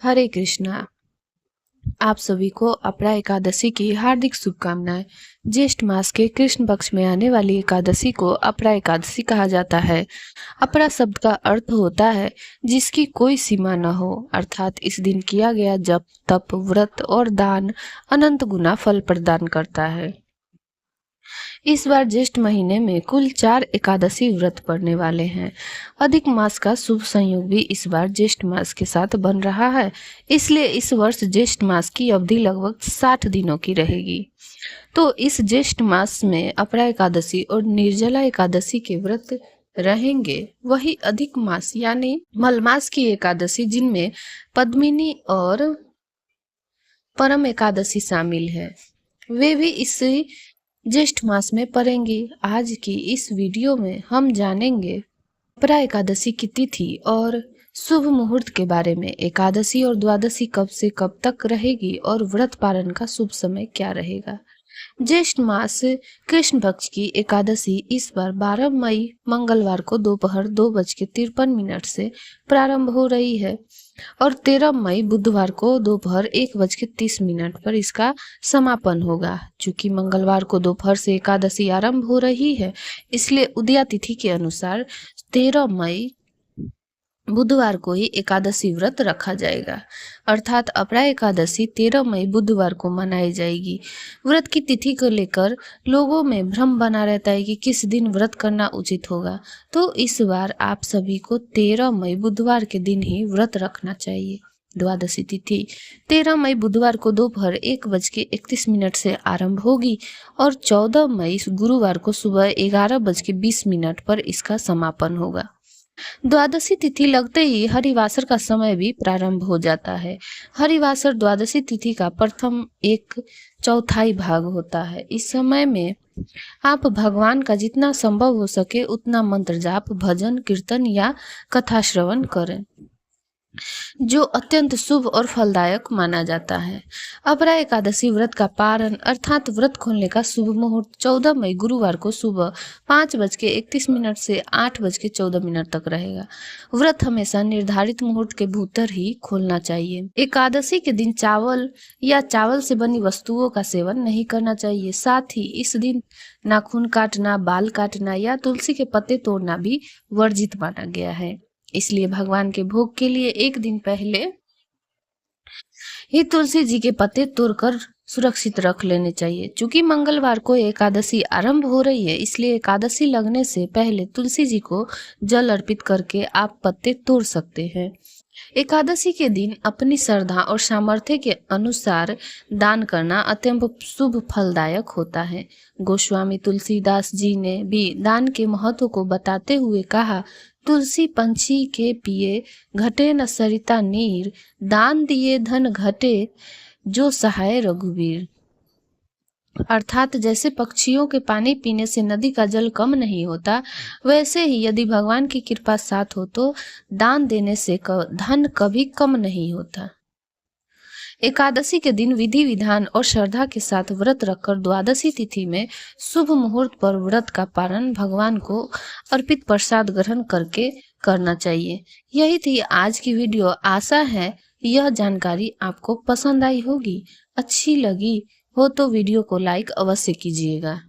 हरे कृष्णा। आप सभी को अपरा एकादशी की हार्दिक शुभकामनाएं। ज्येष्ठ मास के कृष्ण पक्ष में आने वाली एकादशी को अपरा एकादशी कहा जाता है। अपरा शब्द का अर्थ होता है जिसकी कोई सीमा न हो, अर्थात इस दिन किया गया जप, तप, व्रत और दान अनंत गुना फल प्रदान करता है। इस बार ज्येष्ठ महीने में कुल 4 एकादशी व्रत पड़ने वाले हैं। अधिक मास का शुभ संयोग भी इस बार ज्येष्ठ मास के साथ बन रहा है, इसलिए इस वर्ष ज्येष्ठ मास की अवधि लगभग 60 दिनों की रहेगी। तो इस ज्येष्ठ मास में अपरा एकादशी और निर्जला एकादशी के व्रत रहेंगे। वही अधिक मास यानी मलमास की एकादशी, जिनमें पद्मिनी और परम एकादशी शामिल है, वे भी इसी ज्येष्ठ मास में पड़ेंगी। आज की इस वीडियो में हम जानेंगे अपरा एकादशी की तिथि और शुभ मुहूर्त के बारे में। एकादशी और द्वादशी कब से कब तक रहेगी और व्रत पालन का शुभ समय क्या रहेगा। ज्येष्ठ मास कृष्ण पक्ष की एकादशी इस बार 12 मई मंगलवार को दोपहर 2:53 से प्रारंभ हो रही है और 13 मई बुधवार को दोपहर 1:30 पर इसका समापन होगा। चूंकि मंगलवार को दोपहर से एकादशी आरंभ हो रही है, इसलिए उदया तिथि के अनुसार 13 मई बुधवार को ही एकादशी व्रत रखा जाएगा, अर्थात अपरा एकादशी 13 मई बुधवार को मनाई जाएगी। व्रत की तिथि को लेकर लोगों में भ्रम बना रहता है कि किस दिन व्रत करना उचित होगा, तो इस बार आप सभी को 13 मई बुधवार के दिन ही व्रत रखना चाहिए। द्वादशी तिथि 13 मई बुधवार को दोपहर 1:31 से आरंभ होगी और 14 मई गुरुवार को सुबह 11:20 पर इसका समापन होगा। द्वादशी तिथि लगते ही हरिवासर का समय भी प्रारंभ हो जाता है। हरिवासर द्वादशी तिथि का प्रथम 1/4 भाग होता है। इस समय में आप भगवान का जितना संभव हो सके उतना मंत्र जाप, भजन, कीर्तन या कथा श्रवण करें, जो अत्यंत शुभ और फलदायक माना जाता है। अपरा एकादशी व्रत का पारण अर्थात व्रत खोलने का शुभ मुहूर्त 14 मई गुरुवार को सुबह 5:31 से 8:14 तक रहेगा। व्रत हमेशा निर्धारित मुहूर्त के भीतर ही खोलना चाहिए। एकादशी के दिन चावल या चावल से बनी वस्तुओं का सेवन नहीं करना चाहिए। साथ ही इस दिन नाखून काटना, बाल काटना या तुलसी के पत्ते तोड़ना भी वर्जित माना गया है। इसलिए भगवान के भोग के लिए एक दिन पहले ही तुलसी जी के पत्ते तोड़कर सुरक्षित रख लेने चाहिए। चूंकि मंगलवार को एकादशी आरंभ हो रही है, इसलिए एकादशी लगने से पहले तुलसी जी को जल अर्पित करके आप पत्ते तोड़ सकते हैं। एकादशी के दिन अपनी श्रद्धा और सामर्थ्य के अनुसार दान करना अत्यंत शुभ फलदायक होता है। गोस्वामी तुलसीदास जी ने भी दान के महत्व को बताते हुए कहा, तुलसी पंछी के पिए घटे न सरिता नीर, दान दिए धन घटे जो सहाय रघुवीर। अर्थात जैसे पक्षियों के पानी पीने से नदी का जल कम नहीं होता, वैसे ही यदि भगवान की कृपा साथ हो तो दान देने से धन कभी कम नहीं होता। एकादशी के दिन विधि विधान और श्रद्धा के साथ व्रत रखकर द्वादशी तिथि में शुभ मुहूर्त पर व्रत का पारण भगवान को अर्पित प्रसाद ग्रहण करके करना चाहिए। यही थी आज की वीडियो। आशा है यह जानकारी आपको पसंद आई होगी। अच्छी लगी हो तो वीडियो को लाइक अवश्य कीजिएगा।